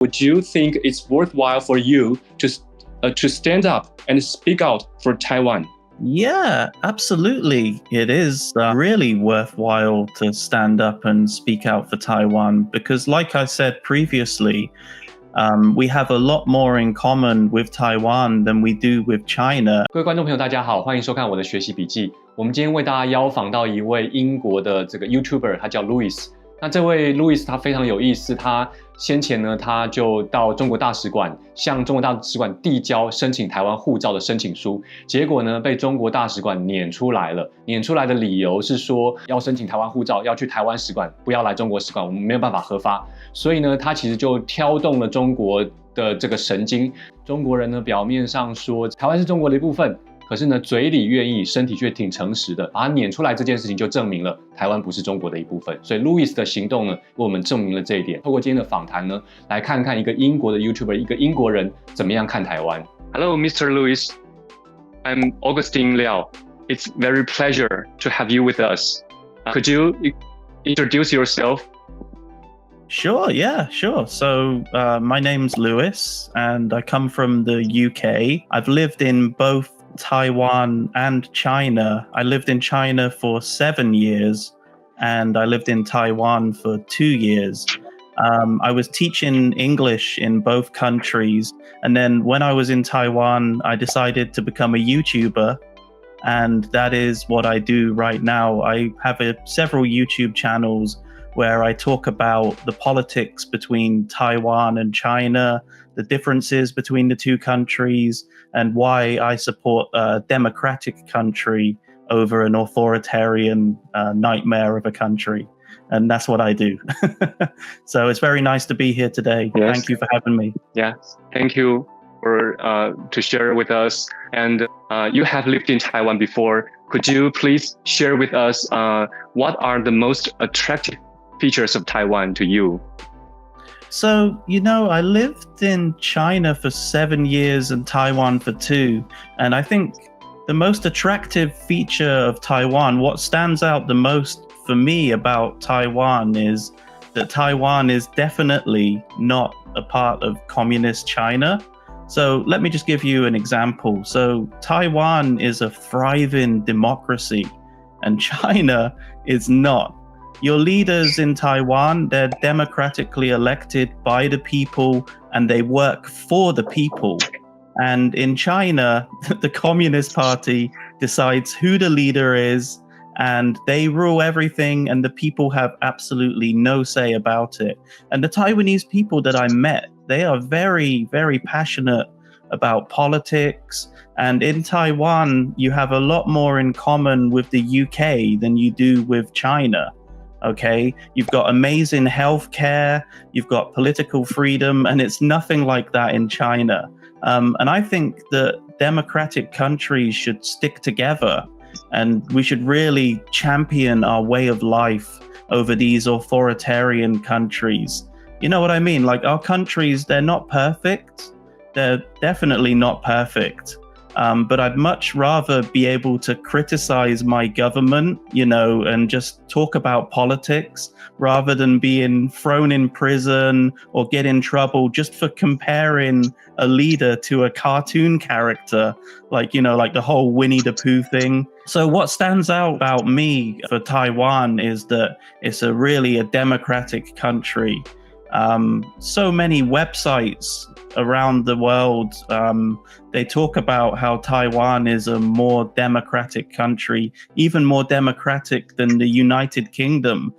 Would you think it's worthwhile for you to stand up and speak out for Taiwan? Yeah, absolutely. It is really worthwhile to stand up and speak out for Taiwan because, like I said previously, we have a lot more in common with Taiwan than we do with China. 各位观众朋友，大家好，欢迎收看我的学习笔记。我们今天为大家邀访到一位英国的这个 YouTuber， 他叫 Louis。那这位 Louis 他非常有意思，他先前呢他就到中国大使馆向中国大使馆递交申请台湾护照的申请书，结果呢被中国大使馆撵出来了。撵出来的理由是说要申请台湾护照要去台湾使馆，不要来中国使馆，我们没有办法核发。所以呢他其实就挑动了中国的这个神经。中国人呢表面上说台湾是中国的一部分，可是呢嘴里愿意，身体却挺诚实的，把他撵出来这件事情就证明了台湾不是中国的一部分。所以 Louis 的行动呢为我们证明了这一点。透过今天的访谈呢，来看看一个英国的 YouTuber， 一个英国人怎么样看台湾。Hello, Mr. Louis. I'm Augustine Liao. It's very pleasure to have you with us. Could you introduce yourself? Sure, yeah, sure. So my name's Louis and I come from the UK. I've lived in both Taiwan and China. I lived in China for 7 years and I lived in Taiwan for 2 years. I was teaching English in both countries. And then when I was in Taiwan, I decided to become a YouTuber. And that is what I do right now. I have several YouTube channels where I talk about the politics between Taiwan and China, the differences between the two countries, and why I support a democratic country over an authoritarian nightmare of a country. And that's what I do. So it's very nice to be here today. Yes. Thank you for having me. Yeah, thank you for to share with us. And you have lived in Taiwan before. Could you please share with us what are the most attractive features of Taiwan to you? So, I lived in China for 7 years and Taiwan for 2. And I think the most attractive feature of Taiwan, what stands out the most for me about Taiwan is that Taiwan is definitely not a part of communist China. So let me just give you an example. So Taiwan is a thriving democracy and China is not. Your leaders in Taiwan, they're democratically elected by the people and they work for the people. And in China, the Communist Party decides who the leader is and they rule everything and the people have absolutely no say about it. And the Taiwanese people that I met, they are very, very passionate about politics. And in Taiwan, you have a lot more in common with the UK than you do with China. Okay, you've got amazing healthcare, you've got political freedom, and it's nothing like that in China. And I think that democratic countries should stick together and we should really champion our way of life over these authoritarian countries. You know what I mean? Like our countries, they're not perfect. They're definitely not perfect. But I'd much rather be able to criticize my government, and just talk about politics rather than being thrown in prison or get in trouble just for comparing a leader to a cartoon character, like the whole Winnie the Pooh thing. So what stands out about me for Taiwan is that it's really a democratic country. So many websites around the world, they talk about how Taiwan is a more democratic country, even more democratic than the United Kingdom.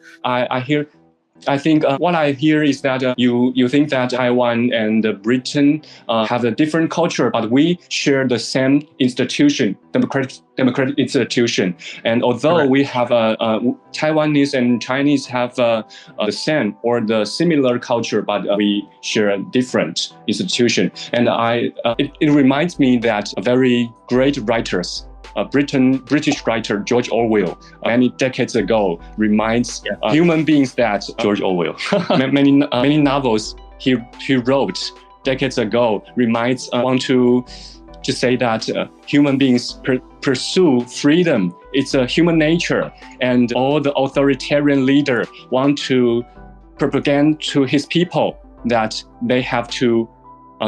I think what I hear is that you think that Taiwan and Britain have a different culture, but we share the same institution, democratic institution. And although Correct. We have Taiwanese and Chinese have the same or the similar culture, but we share a different institution. And it reminds me that very great writers, British writer George Orwell, many decades ago, reminds human beings that George Orwell, many novels he wrote decades ago want to say that human beings pursue freedom. It's a human nature, and all the authoritarian leader want to propagate to his people that they have to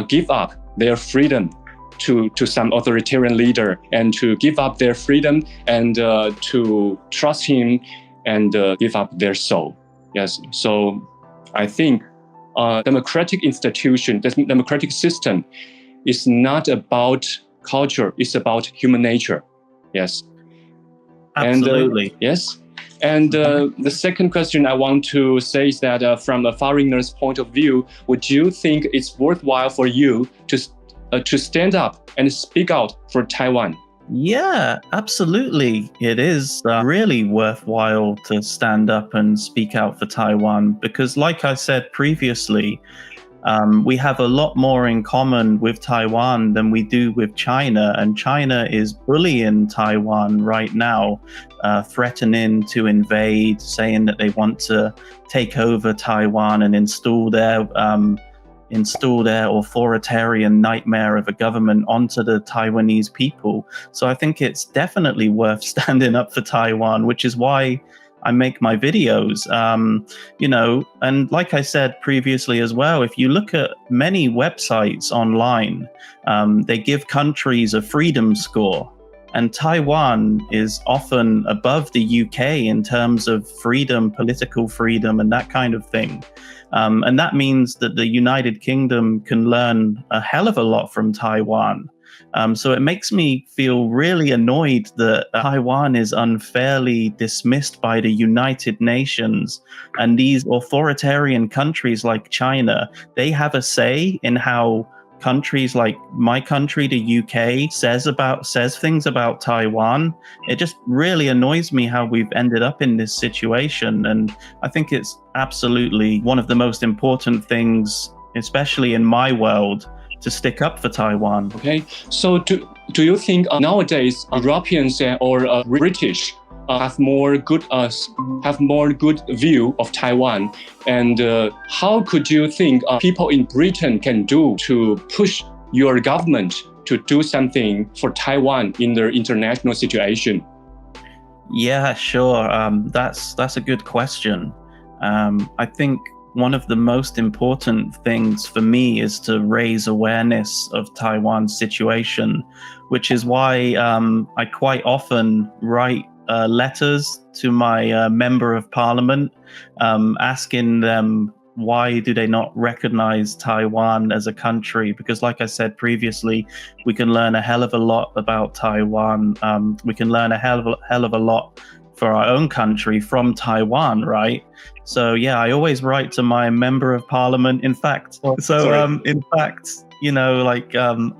give up their freedom to some authoritarian leader, and to give up their freedom and to trust him and give up their soul. Yes, so I think democratic institution, the democratic system is not about culture, it's about human nature. Yes. Absolutely. And, yes. And the second question I want to say is that from a foreigner's point of view, would you think it's worthwhile for you to stand up and speak out for Taiwan? Yeah, absolutely. It is really worthwhile to stand up and speak out for Taiwan because, like I said previously, we have a lot more in common with Taiwan than we do with China. And China is bullying Taiwan right now, threatening to invade, saying that they want to take over Taiwan and install their authoritarian nightmare of a government onto the Taiwanese people. So I think it's definitely worth standing up for Taiwan, which is why I make my videos. And like I said previously as well, if you look at many websites online, they give countries a freedom score. And Taiwan is often above the UK in terms of freedom, political freedom, and that kind of thing. And that means that the United Kingdom can learn a hell of a lot from Taiwan. So it makes me feel really annoyed that Taiwan is unfairly dismissed by the United Nations. And these authoritarian countries like China, they have a say in how countries like my country, the UK, says things about Taiwan. It just really annoys me how we've ended up in this situation. And I think it's absolutely one of the most important things, especially in my world, to stick up for Taiwan. Okay, so do you think nowadays Europeans or British have more good view of Taiwan, and how could you think people in Britain can do to push your government to do something for Taiwan in their international situation? Yeah, sure. That's a good question. I think one of the most important things for me is to raise awareness of Taiwan's situation, which is why I quite often write letters to my member of parliament, asking them why do they not recognize Taiwan as a country? Because like I said previously, we can learn a hell of a lot about Taiwan. We can learn a hell of a lot for our own country from Taiwan, right? So yeah, I always write to my member of parliament. In fact, I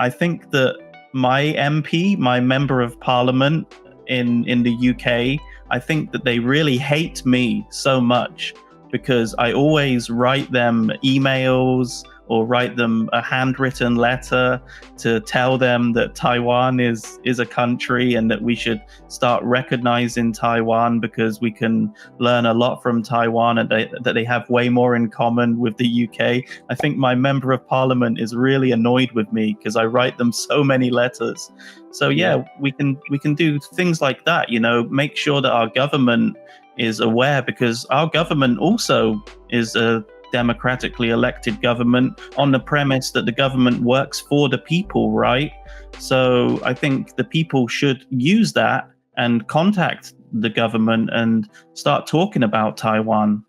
think that my MP, my member of parliament in the UK, I think that they really hate me so much because I always write them emails or write them a handwritten letter to tell them that Taiwan is a country and that we should start recognizing Taiwan because we can learn a lot from Taiwan and that they have way more in common with the UK. I think my member of parliament is really annoyed with me because I write them so many letters. So yeah, we can do things like that, make sure that our government is aware, because our government also is a democratically elected government on the premise that the government works for the people, right? So I think the people should use that and contact the government and start talking about Taiwan.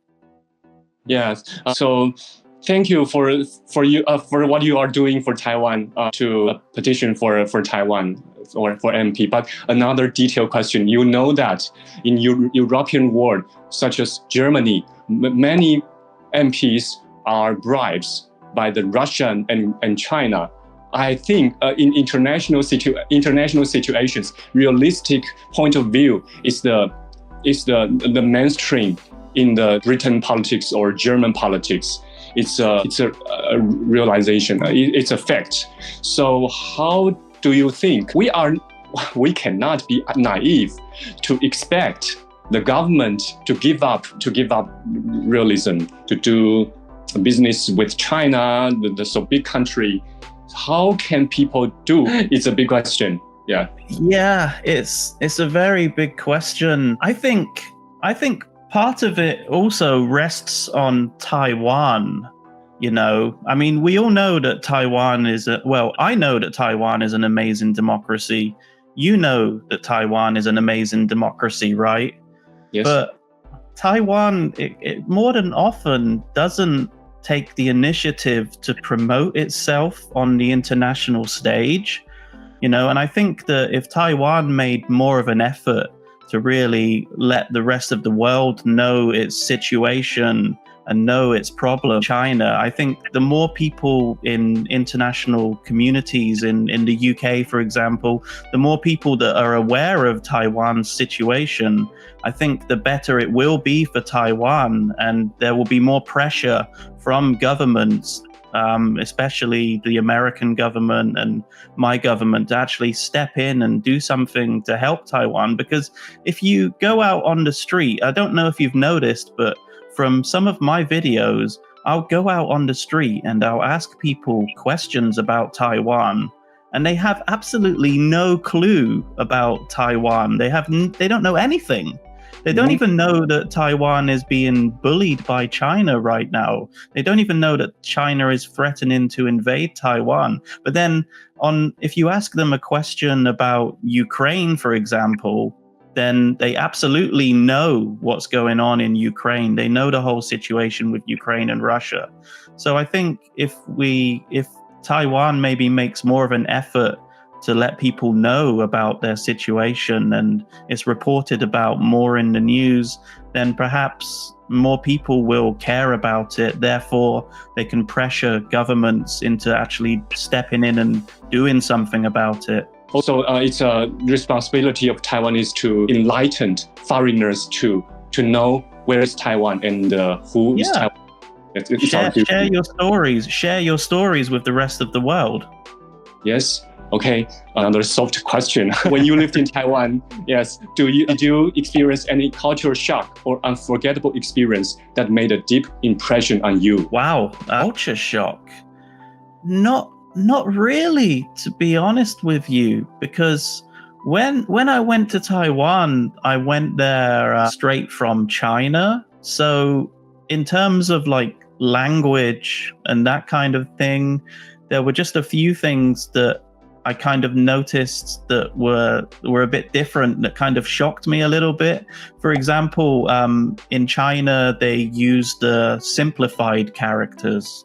Yes. So thank you for what you are doing for Taiwan, to petition for Taiwan or for MP. But another detailed question: you know that in European world, such as Germany, many MPs are bribes by the Russian and China. I think in international situations, realistic point of view is the mainstream in the Britain politics or German politics. It's a realization. It's a fact. So how do you think we cannot be naive to expect the government to give up realism, to do business with China, the so big country? How can people do? It's a big question. Yeah. Yeah, it's a very big question. I think part of it also rests on Taiwan. You know, I mean, we all know that Taiwan is I know that Taiwan is an amazing democracy. You know that Taiwan is an amazing democracy, right? Yes. But Taiwan, it more than often doesn't take the initiative to promote itself on the international stage, you know, and I think that if Taiwan made more of an effort to really let the rest of the world know its situation and know its problem, China, I think the more people in international communities in the UK, for example, the more people that are aware of Taiwan's situation, I think the better it will be for Taiwan, and there will be more pressure from governments, especially the American government and my government, to actually step in and do something to help Taiwan. Because if you go out on the street, I don't know if you've noticed, but from some of my videos, I'll go out on the street and I'll ask people questions about Taiwan, and they have absolutely no clue about Taiwan. They don't know anything. They don't even know that Taiwan is being bullied by China right now. They don't even know that China is threatening to invade Taiwan. But then if you ask them a question about Ukraine, for example, then they absolutely know what's going on in Ukraine. They know the whole situation with Ukraine and Russia. So I think if Taiwan maybe makes more of an effort to let people know about their situation and it's reported about more in the news, then perhaps more people will care about it. Therefore, they can pressure governments into actually stepping in and doing something about it. Also, it's a responsibility of Taiwanese to enlighten foreigners to know where is Taiwan and who is Taiwan. Share your stories. Share your stories with the rest of the world. Yes. Okay. Another soft question. When you lived in Taiwan, yes, did you experience any cultural shock or unforgettable experience that made a deep impression on you? Wow, culture shock. Not really, to be honest with you, because when I went to Taiwan, I went there straight from China. So in terms of like language and that kind of thing, there were just a few things that I kind of noticed that were a bit different, that kind of shocked me a little bit. For example, in China, they use the simplified characters.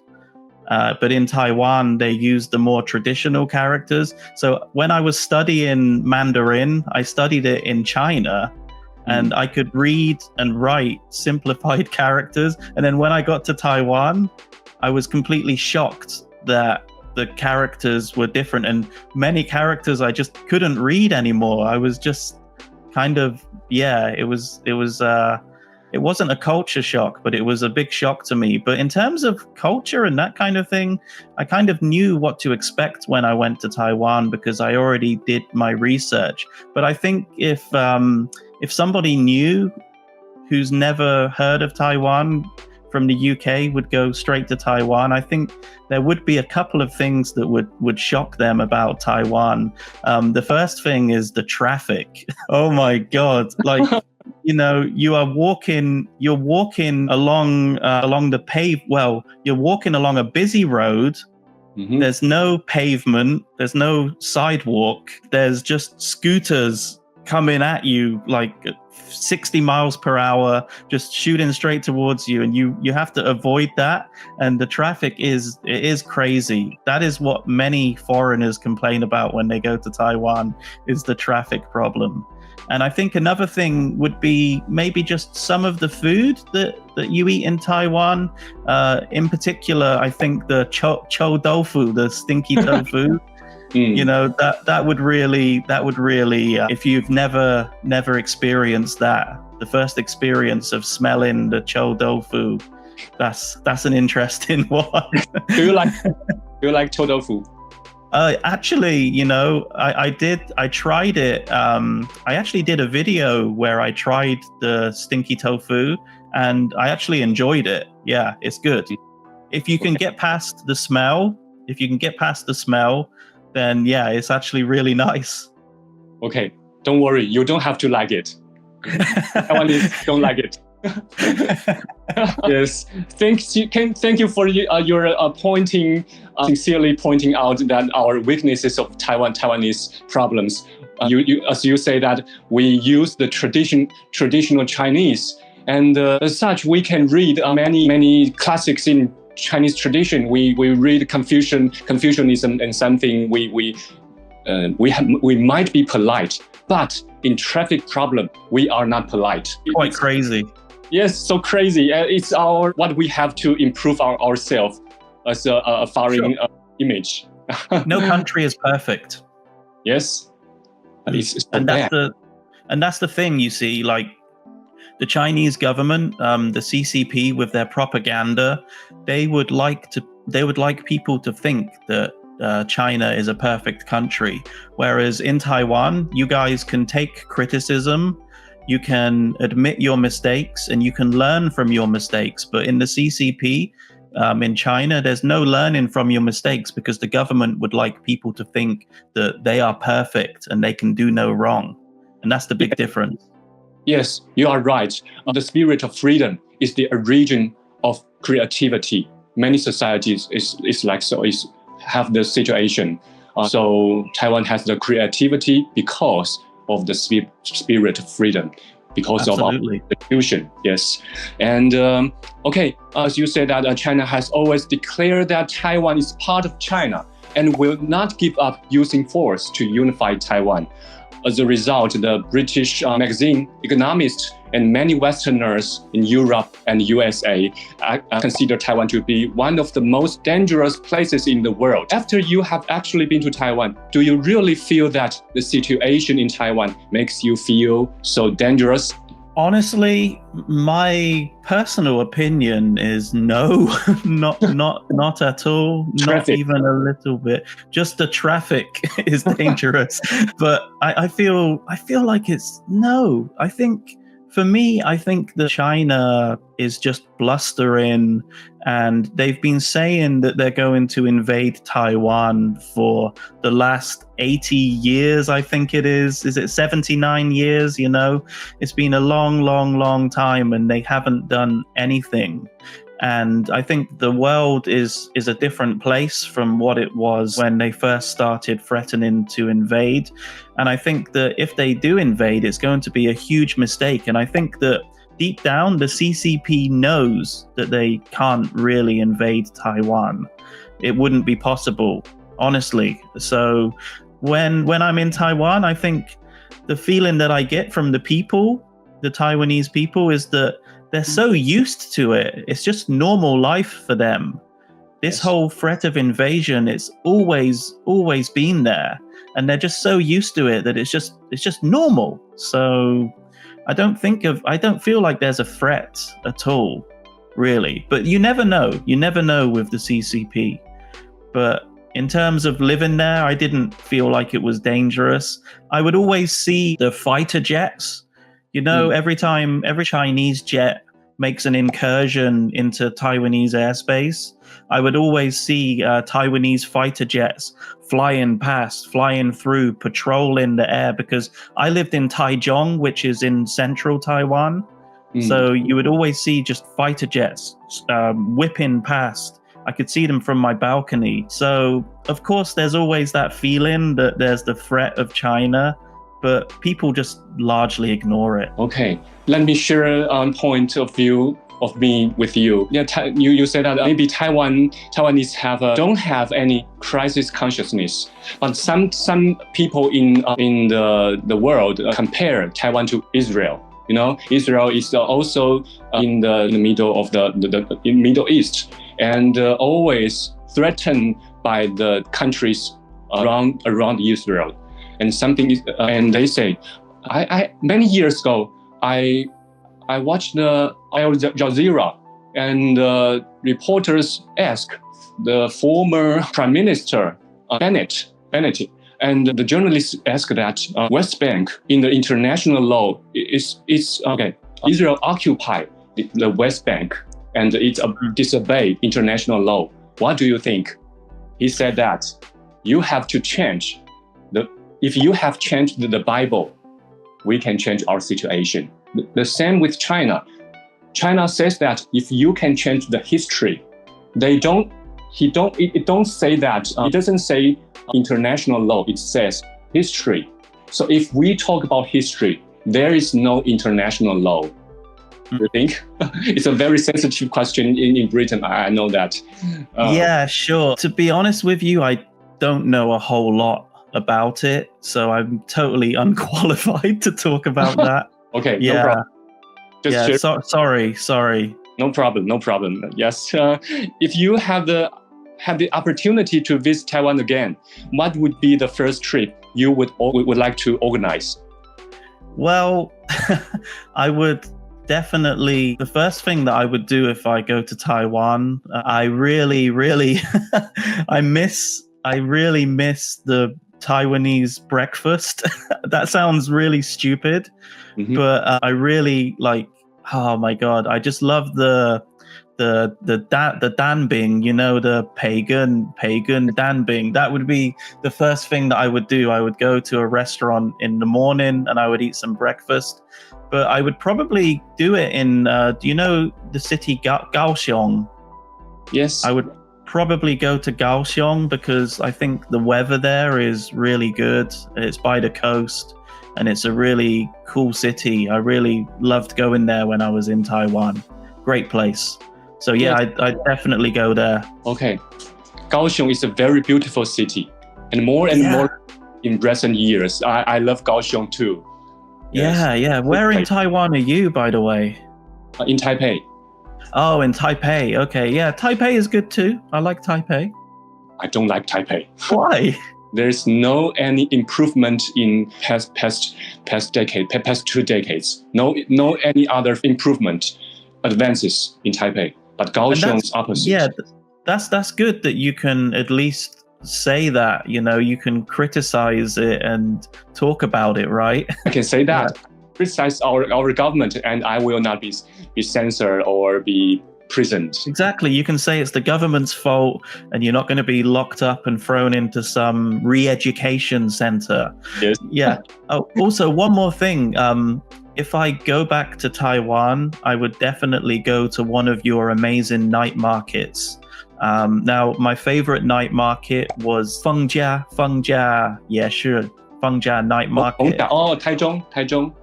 But in Taiwan, they use the more traditional characters. So when I was studying Mandarin, I studied it in China, and I could read and write simplified characters. And then when I got to Taiwan, I was completely shocked that the characters were different, and many characters I just couldn't read anymore. I was just kind of, it wasn't a culture shock, but it was a big shock to me. But in terms of culture and that kind of thing, I kind of knew what to expect when I went to Taiwan because I already did my research. But I think if somebody new who's never heard of Taiwan from the UK would go straight to Taiwan, I think there would be a couple of things that would shock them about Taiwan. The first thing is the traffic. Oh my God. Like, you know, you're walking along you're walking along a busy road. Mm-hmm. There's no pavement, there's no sidewalk, there's just scooters coming at you like 60 miles per hour, just shooting straight towards you, and you have to avoid that. And the traffic is crazy. That is what many foreigners complain about when they go to Taiwan, is the traffic problem. And I think another thing would be maybe just some of the food that you eat in Taiwan. In particular, I think the chou tofu, the stinky tofu. You know, that would really, if you've never experienced that, the first experience of smelling the chou tofu, that's an interesting one. Do you like chou tofu? Actually, you know, I tried it. I actually did a video where I tried the stinky tofu, and I actually enjoyed it. Yeah, it's good. If you can get past the smell, then yeah, it's actually really nice. Okay, don't worry, you don't have to like it. Taiwanese don't like it. Yes, thank you for your sincerely pointing out that our weaknesses of Taiwanese problems. You as you say that we use the traditional Chinese, and as such we can read many classics in Chinese tradition. We read Confucianism and something we might be polite, but in traffic problem we are not polite. Quite crazy. Yes, so crazy. It's what we have to improve ourselves as a foreign image. No country is perfect. Yes, it's so and bad. that's the thing, you see, like the Chinese government, the CCP with their propaganda, they would like people to think that China is a perfect country, whereas in Taiwan, you guys can take criticism. You can admit your mistakes and you can learn from your mistakes. But in the CCP, in China, there's no learning from your mistakes because the government would like people to think that they are perfect and they can do no wrong. And that's the big difference. Yes, you are right. The spirit of freedom is the origin of creativity. Many societies is like so, have the situation. So Taiwan has the creativity because of the spirit of freedom, because Absolutely. of our institution. Yes. And okay, as you said that China has always declared that Taiwan is part of China and will not give up using force to unify Taiwan. As a result, the British magazine Economist and many Westerners in Europe and USA consider Taiwan to be one of the most dangerous places in the world. After you have actually been to Taiwan, do you really feel that the situation in Taiwan makes you feel so dangerous? Honestly, my personal opinion is no, not at all, not even a little bit. Just the traffic is dangerous. But I feel like it's no. I think for me, I think that China is just blustering, and they've been saying that they're going to invade Taiwan for the last 80 years, I think it is. Is it 79 years? You know, it's been a long time and they haven't done anything. And I think the world is a different place from what it was when they first started threatening to invade. And I think that if they do invade, it's going to be a huge mistake. And I think that deep down, the CCP knows that they can't really invade Taiwan. It wouldn't be possible, honestly. So when I'm in Taiwan, I think the feeling that I get from the people, the Taiwanese people, is that they're so used to it. It's just normal life for them. This whole threat of invasion, it's always been there. And they're just so used to it that it's just normal. So I don't feel like there's a threat at all, really. But you never know. You never know with the CCP. But in terms of living there, I didn't feel like it was dangerous. I would always see the fighter jets. You know, every Chinese jet makes an incursion into Taiwanese airspace, I would always see Taiwanese fighter jets flying through, patrolling the air, because I lived in Taichung, which is in central Taiwan. So you would always see just fighter jets whipping past. I could see them from my balcony. So, of course, there's always that feeling that there's the threat of China, but people just largely ignore it. Okay, let me share a point of view of me with you. Yeah, you said that maybe Taiwanese don't have any crisis consciousness, but some people in the world compare Taiwan to Israel. You know, Israel is also in the middle of the Middle East, and always threatened by the countries around Israel. And something is, and they say, I many years ago, I watched the Al Jazeera, and reporters asked the former Prime Minister Bennett, and the journalists asked that West Bank in the international law is okay. Israel occupied the West Bank and it disobeyed international law. What do you think? He said that you have to change if you have changed the Bible, we can change our situation. The same with China. China says that if you can change the history, it don't say that. It doesn't say international law. It says history. So if we talk about history, there is no international law. You think? It's a very sensitive question in Britain. I know that. Yeah, sure. To be honest with you, I don't know a whole lot about it, so I'm totally unqualified to talk about that. Okay, yeah. No problem. Sorry. No problem. Yes, if you have the opportunity to visit Taiwan again, what would be the first trip you would like to organize? Well, I would definitely, the first thing that I would do if I go to Taiwan, I really I really miss the Taiwanese breakfast. That sounds really stupid, but I really like, oh my God, I just love the danbing, the pagan danbing. That would be the first thing that I would do. I would go to a restaurant in the morning and I would eat some breakfast. But I would probably do it in, do you know the city Kaohsiung? Yes. I would probably go to Kaohsiung because I think the weather there is really good. It's by the coast and it's a really cool city. I really loved going there when I was in Taiwan. Great place. So yeah, I'd definitely go there. Okay. Kaohsiung is a very beautiful city. And more in recent years. I love Kaohsiung too. Yes. Yeah. Where in Taiwan are you, by the way? In Taipei. Oh, in Taipei. Okay. Yeah, Taipei is good too. I like Taipei. I don't like Taipei. Why? There's no any improvement in past 2 decades. No any other improvement, advances in Taipei. But Kaohsiung's opposite. Yeah, that's good that you can at least say that. You can criticize it and talk about it, right? I can say that. Yeah. Criticize our government, and I will not be censored or be prisoned. Exactly. You can say it's the government's fault, and you're not going to be locked up and thrown into some re-education center. Yes. Yeah. Oh, also, one more thing. If I go back to Taiwan, I would definitely go to one of your amazing night markets. Now, my favorite night market was Fengjia night market. Oh, Taichung.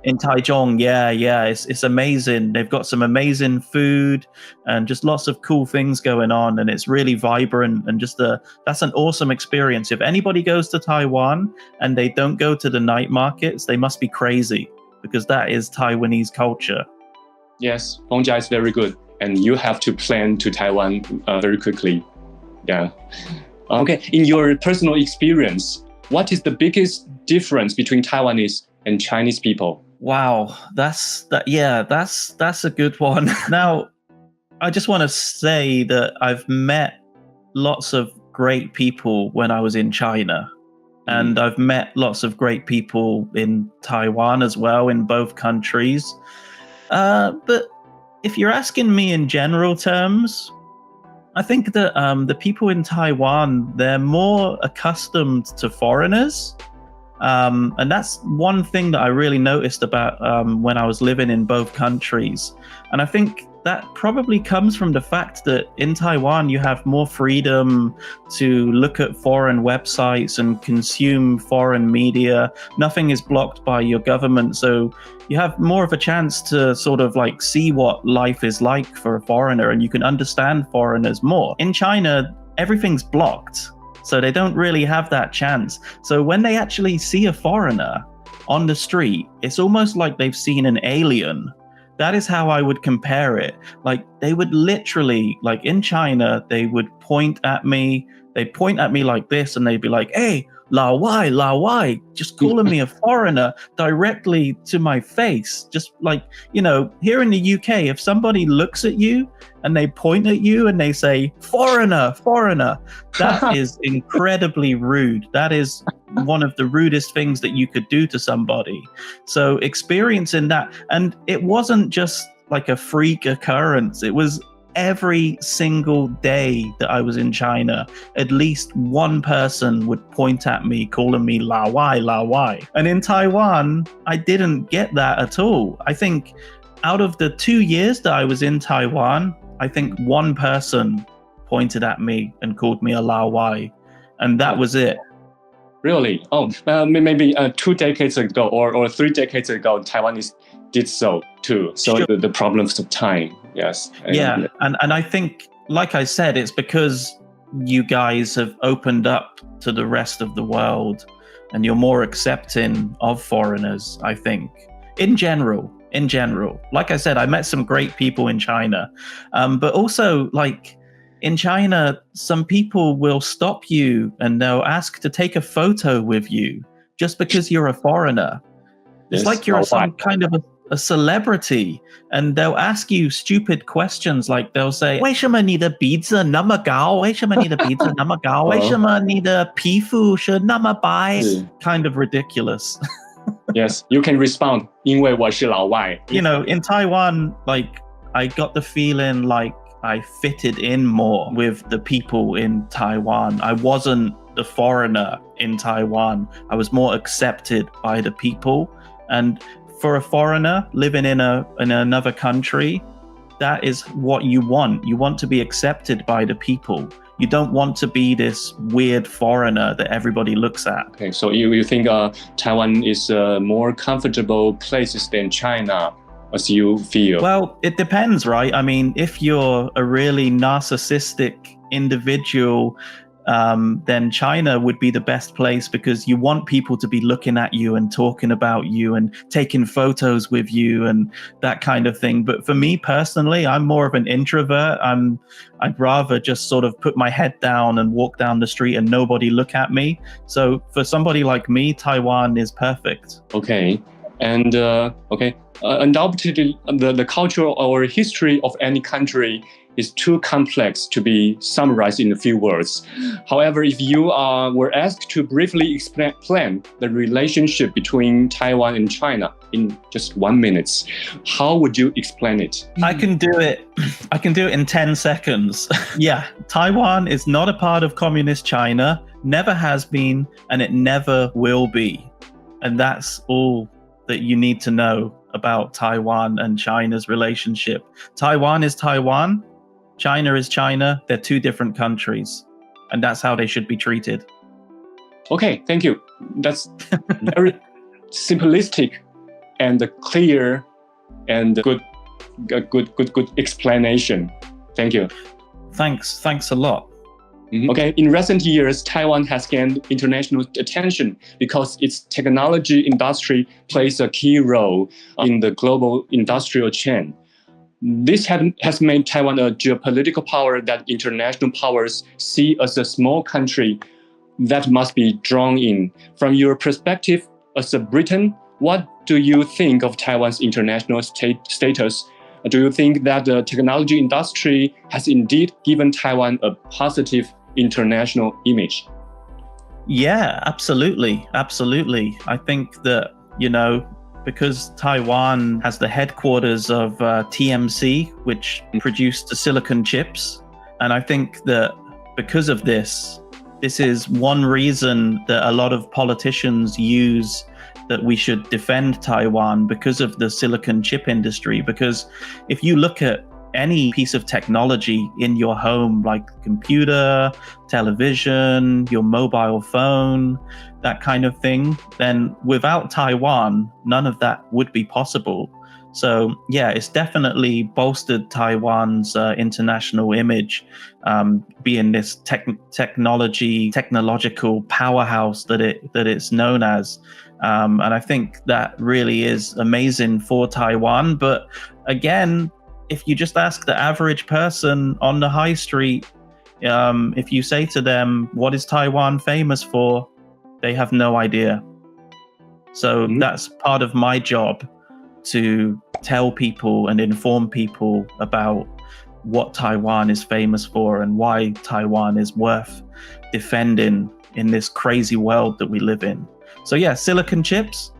In Taichung, yeah. It's amazing. They've got some amazing food and just lots of cool things going on, and it's really vibrant and that's an awesome experience. If anybody goes to Taiwan and they don't go to the night markets, they must be crazy, because that is Taiwanese culture. Yes, Fengjia is very good, and you have to plan to Taiwan very quickly. Yeah. Okay, in your personal experience, what is the biggest difference between Taiwanese and Chinese people? Wow, that's a good one. Now, I just want to say that I've met lots of great people when I was in China. And I've met lots of great people in Taiwan as well, in both countries. But if you're asking me in general terms, I think that the people in Taiwan, they're more accustomed to foreigners. And that's one thing that I really noticed about when I was living in both countries. And I think that probably comes from the fact that in Taiwan, you have more freedom to look at foreign websites and consume foreign media. Nothing is blocked by your government. So you have more of a chance to sort of like see what life is like for a foreigner, and you can understand foreigners more. In China, everything's blocked, so they don't really have that chance. So when they actually see a foreigner on the street, it's almost like they've seen an alien. That is how I would compare it. Like, they would literally, like in China, they would point at me. They'd point at me like this, and they'd be like, "Hey, Lao Wai," just calling me a foreigner directly to my face. Just like, here in the UK, if somebody looks at you and they point at you and they say, foreigner, that is incredibly rude. That is one of the rudest things that you could do to somebody. So experiencing that, and it wasn't just like a freak occurrence. It was every single day that I was in China, at least one person would point at me, calling me Lao Wai. And in Taiwan, I didn't get that at all. I think out of the 2 years that I was in Taiwan, I think one person pointed at me and called me a Lao Wai, and that was it. Really? Oh, maybe 2 decades ago or 3 decades ago, Taiwanese did so too. So Sure. the problems of time, yes. Yeah, and I think, like I said, it's because you guys have opened up to the rest of the world and you're more accepting of foreigners, I think, in general. Like I said, I met some great people in China, but also, like, in China, some people will stop you and they'll ask to take a photo with you just because you're a foreigner. It's Yes, like you're some kind of a celebrity, and they'll ask you stupid questions, like they'll say, 为什么你的鼻子那么高？为什么你的鼻子那么高？为什么你的皮肤是那么白？ Kind of ridiculous. Yes, you can respond, 因为我是老外. You know, in Taiwan, like, I got the feeling like I fitted in more with the people in Taiwan. I wasn't the foreigner in Taiwan. I was more accepted by the people. And for a foreigner living in another country, that is what you want. You want to be accepted by the people. You don't want to be this weird foreigner that everybody looks at. Okay, so you think Taiwan is a more comfortable place than China, as you feel? Well, it depends, right? I mean, if you're a really narcissistic individual, then China would be the best place, because you want people to be looking at you and talking about you and taking photos with you and that kind of thing. But for me personally, I'm more of an introvert. I'd rather just sort of put my head down and walk down the street and nobody look at me. So for somebody like me, Taiwan is perfect. Okay. And undoubtedly, the culture or history of any country is too complex to be summarized in a few words. However, if you were asked to briefly explain the relationship between Taiwan and China in just 1 minute, how would you explain it? I can do it in 10 seconds. Yeah, Taiwan is not a part of communist China, never has been, and it never will be. And that's all that you need to know about Taiwan and China's relationship. Taiwan is Taiwan. China is China. They're two different countries, and that's how they should be treated. Okay, thank you. That's very simplistic and clear and good explanation. Thank you. Thanks a lot. Mm-hmm. Okay, in recent years, Taiwan has gained international attention because its technology industry plays a key role in the global industrial chain. This has made Taiwan a geopolitical power that international powers see as a small country that must be drawn in. From your perspective as a Briton, what do you think of Taiwan's international status? Do you think that the technology industry has indeed given Taiwan a positive international image? Yeah, absolutely. I think that, because Taiwan has the headquarters of TMC, which produced the silicon chips. And I think that because of this is one reason that a lot of politicians use that we should defend Taiwan, because of the silicon chip industry. Because if you look at any piece of technology in your home, like computer, television, your mobile phone, that kind of thing, then without Taiwan, none of that would be possible. So yeah, it's definitely bolstered Taiwan's international image, being this technological powerhouse that it's known as. And I think that really is amazing for Taiwan. But again, if you just ask the average person on the high street, if you say to them, what is Taiwan famous for? They have no idea. So that's part of my job, to tell people and inform people about what Taiwan is famous for and why Taiwan is worth defending in this crazy world that we live in. So yeah, silicon chips,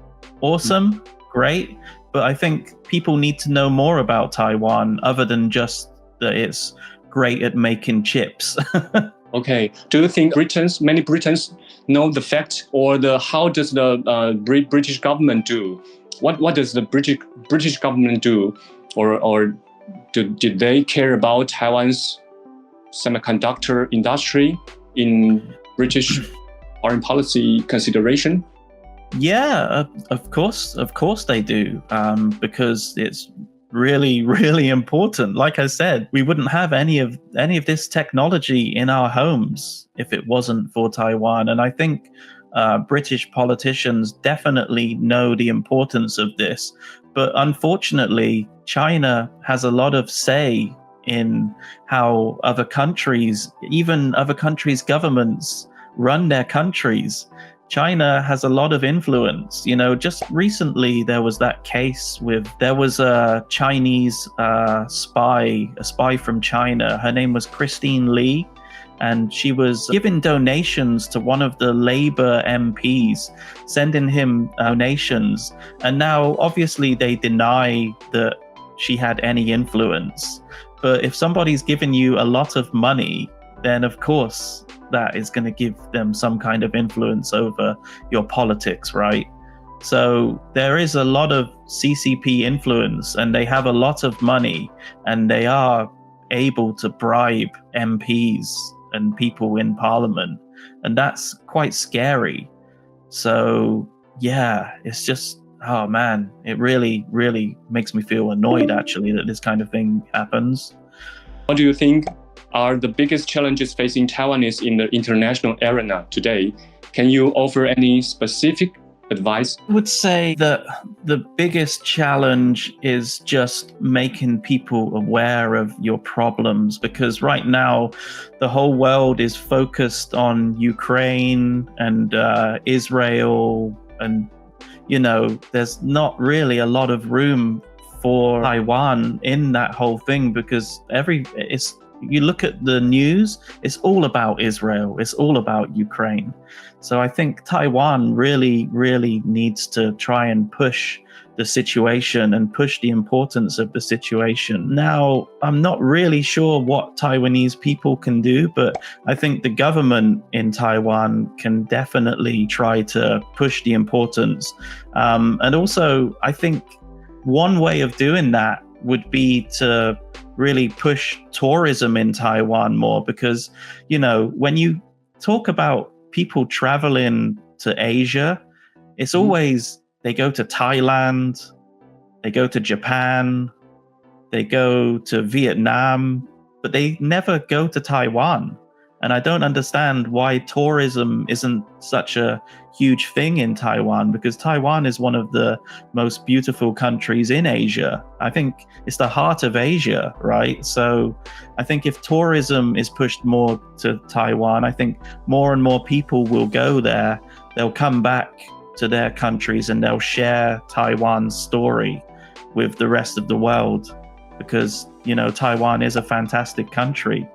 awesome, great. But I think people need to know more about Taiwan other than just that it's great at making chips. Okay. Do you think many Britons know the fact, or how does the British government do what does the British government do, or did they care about Taiwan's semiconductor industry in British foreign policy consideration? Yeah, of course they do, because it's really, really important. Like I said, we wouldn't have any of this technology in our homes if it wasn't for Taiwan. And I think British politicians definitely know the importance of this. But unfortunately, China has a lot of say in how other countries, even other countries' governments, run their countries. China has a lot of influence. Just recently there was that case there was a Chinese spy from China. Her name was Christine Lee, and she was giving donations to one of the Labour MPs, sending him donations. And now obviously they deny that she had any influence. But if somebody's giving you a lot of money, then of course that is going to give them some kind of influence over your politics, right? So there is a lot of CCP influence, and they have a lot of money, and they are able to bribe MPs and people in parliament, and that's quite scary. So yeah, it's just, oh man, it really, really makes me feel annoyed actually that this kind of thing happens. What do you think are the biggest challenges facing Taiwanese in the international arena today? Can you offer any specific advice? I would say that the biggest challenge is just making people aware of your problems, because right now the whole world is focused on Ukraine and Israel, and there's not really a lot of room for Taiwan in that whole thing, because you look at the news, it's all about Israel, it's all about Ukraine. So I think Taiwan really, really needs to try and push the situation and push the importance of the situation. Now, I'm not really sure what Taiwanese people can do, but I think the government in Taiwan can definitely try to push the importance. And also, I think one way of doing that would be to really push tourism in Taiwan more, because, when you talk about people traveling to Asia, it's always they go to Thailand, they go to Japan, they go to Vietnam, but they never go to Taiwan. And I don't understand why tourism isn't such a huge thing in Taiwan, because Taiwan is one of the most beautiful countries in Asia. I think it's the heart of Asia, right? So I think if tourism is pushed more to Taiwan, I think more and more people will go there. They'll come back to their countries and they'll share Taiwan's story with the rest of the world, because, Taiwan is a fantastic country.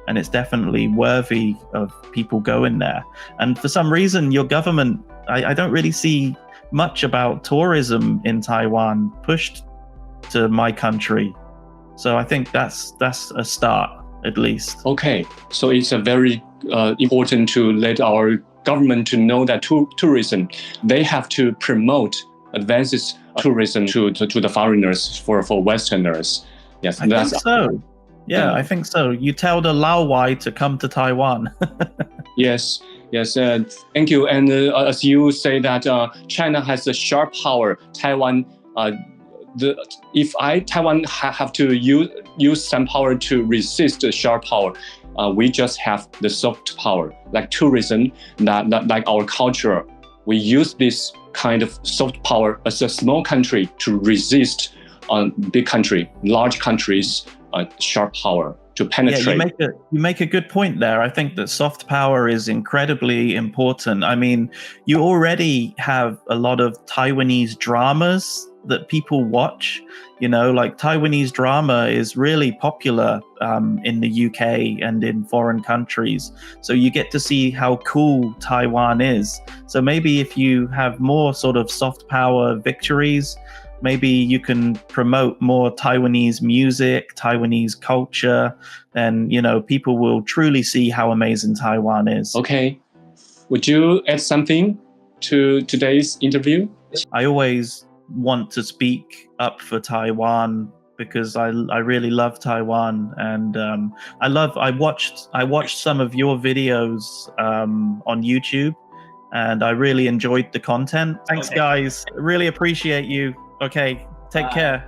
And it's definitely worthy of people going there. And for some reason, your government, I don't really see much about tourism in Taiwan pushed to my country. So I think that's a start, at least. Okay, so it's a very important to let our government to know that tourism, they have to promote advances tourism to the foreigners, for Westerners. Yes, I think so. Yeah, I think so. You tell the Laowai to come to Taiwan. Yes. Thank you. And as you say that China has a sharp power, Taiwan, Taiwan have to use some power to resist the sharp power, we just have the soft power, like tourism, like our culture. We use this kind of soft power as a small country to resist big country, large countries. Sharp power to penetrate. Yeah, you make a good point there. I think that soft power is incredibly important. I mean, you already have a lot of Taiwanese dramas that people watch. Like Taiwanese drama is really popular in the UK and in foreign countries. So you get to see how cool Taiwan is. So maybe if you have more sort of soft power victories, maybe you can promote more Taiwanese music, Taiwanese culture, then, people will truly see how amazing Taiwan is. Okay. Would you add something to today's interview? I always want to speak up for Taiwan because I really love Taiwan, and I watched some of your videos on YouTube, and I really enjoyed the content. Thanks, guys. Really appreciate you. Okay, take care.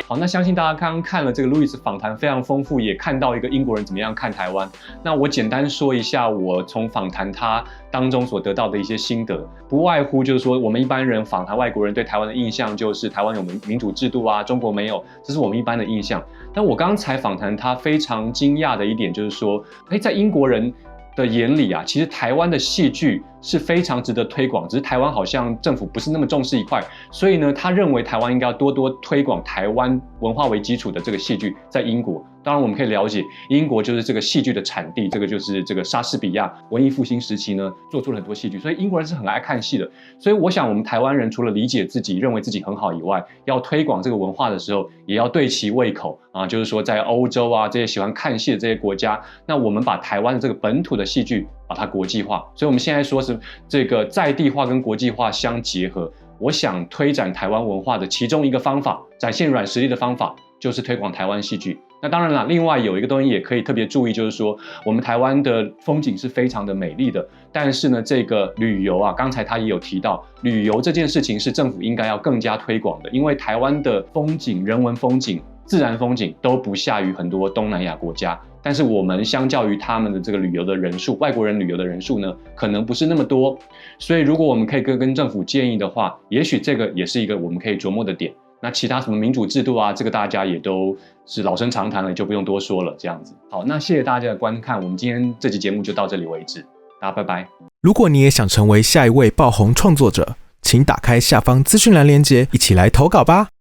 好，那相信大家刚刚看了这个路易斯访谈非常丰富，也看到一个英国人怎么样看台湾。那我简单说一下我从访谈他当中所得到的一些心得，不外乎就是说我们一般人访谈外国人对台湾的印象就是台湾有民主制度啊，中国没有，这是我们一般的印象。但我刚才访谈他非常惊讶的一点就是说，在英国人的眼里啊，其实台湾的戏剧是非常值得推广，只是台湾好像政府不是那么重视一块，所以呢，他认为台湾应该要多多推广台湾文化为基础的这个戏剧在英国。当然我们可以了解，英国就是这个戏剧的产地，这个就是这个莎士比亚文艺复兴时期呢做出了很多戏剧，所以英国人是很爱看戏的。所以我想我们台湾人除了理解自己认为自己很好以外，要推广这个文化的时候也要对其胃口啊，就是说在欧洲啊这些喜欢看戏的这些国家，那我们把台湾的这个本土的戏剧把它国际化。所以我们现在说是这个在地化跟国际化相结合，我想推展台湾文化的其中一个方法，展现软实力的方法就是推广台湾戏剧。那当然啦，另外有一个东西也可以特别注意，就是说我们台湾的风景是非常的美丽的，但是呢，这个旅游啊，刚才他也有提到，旅游这件事情是政府应该要更加推广的，因为台湾的风景、人文风景、自然风景都不下于很多东南亚国家，但是我们相较于他们的这个旅游的人数，外国人旅游的人数呢，可能不是那么多，所以如果我们可以跟政府建议的话，也许这个也是一个我们可以琢磨的点。那其他什么民主制度啊，这个大家也都是老生常谈了，就不用多说了。这样子，好，那谢谢大家的观看，我们今天这期节目就到这里为止，大家拜拜。如果你也想成为下一位爆红创作者，请打开下方资讯栏连结，一起来投稿吧。